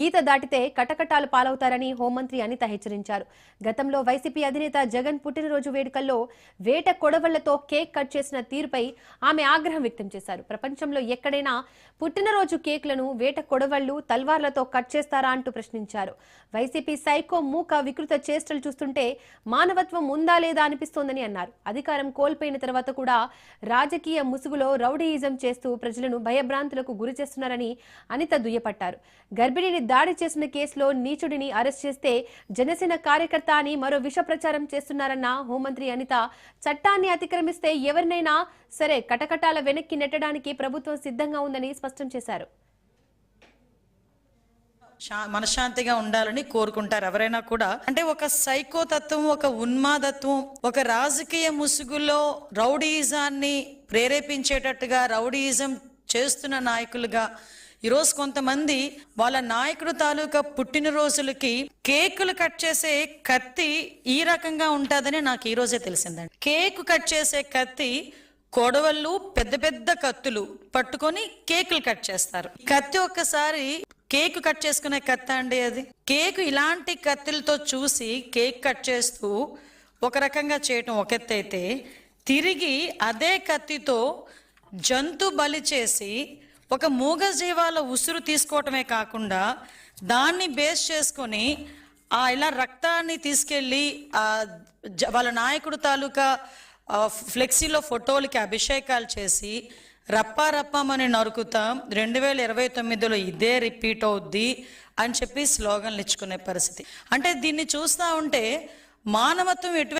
గీత దాటితే కటకటాలు పాలవుతారని హోంమంత్రి అనిత హెచ్చరించారు. గతంలో వైసీపీ అధినేత జగన్ పుట్టినరోజు వేడుకల్లో వేట కొడవళ్లతో కేక్ కట్ చేసిన తీరుపై ఆమె ఆగ్రహం వ్యక్తం చేశారు. ప్రపంచంలో ఎక్కడైనా పుట్టినరోజు కేక్లను వేట కొడవళ్లు, తల్వార్లతో కట్ చేస్తారా అంటూ ప్రశ్నించారు. వైసీపీ సైకో మూక వికృత చేష్టలు చూస్తుంటే మానవత్వం ఉందా లేదా అనిపిస్తోందని అన్నారు. అధికారం కోల్పోయిన తర్వాత కూడా రాజకీయ ముసుగులో రౌడీయిజం చేస్తూ ప్రజలను భయభ్రాంతులకు గురి చేస్తున్నారని అనిత దుయ్యపట్టారు. గర్భిణిని దాడి చేసిన కేసులో నీచుడిని అరెస్ట్ చేస్తే జనసేన కార్యకర్త అని మరో విష ప్రచారం చేస్తున్నారన్న హోంమంత్రి అనిత, చట్టాన్ని అతిక్రమిస్తే ఎవరినైనా సరే కటకటాల వెనక్కి నెట్టడానికి ప్రభుత్వం సిద్ధంగా ఉందని స్పష్టం చేశారు. మనశ్శాంతిగా ఉండాలని కోరుకుంటారు ఎవరైనా కూడా. అంటే ఒక సైకోతత్వం, ఒక ఉన్మాదత్వం, ఒక రాజకీయ ముసుగులో రౌడీయిజాన్ని ప్రేరేపించేటట్టుగా రౌడీయిజం చేస్తున్న నాయకులుగా ఈరోజు కొంతమంది వాళ్ళ నాయకుడు తాలూకా పుట్టినరోజులకి కేకులు కట్ చేసే కత్తి ఈ రకంగా ఉంటుందని నాకు ఈ రోజే తెలిసిందండి. కేకు కట్ చేసే కత్తి కొడవళ్ళు, పెద్ద పెద్ద కత్తులు పట్టుకొని కేకులు కట్ చేస్తారు. కత్తి ఒక్కసారి కేక్ కట్ చేసుకునే కత్తి అండి అది. కేక్ ఇలాంటి కత్తులతో చూసి కేక్ కట్ చేస్తూ ఒక రకంగా చేయటం ఒక ఎత్తు అయితే, తిరిగి అదే కత్తితో జంతు బలి చేసి ఒక మూగజీవాల ఉసురు తీసుకోవటమే కాకుండా దాన్ని బేస్ చేసుకొని ఇలా రక్తాన్ని తీసుకెళ్ళి వాళ్ళ నాయకుడు తాలూకా ఫ్లెక్సీలో ఫోటోలకి అభిషేకాలు చేసి రప్పారప్పమని నరుకుతాం, 2029లో ఇదే రిపీట్ అవుద్ది అని చెప్పి స్లోగన్లు ఇచ్చుకునే పరిస్థితి. అంటే దీన్ని చూస్తూ ఉంటే మానవత్వం ఎటు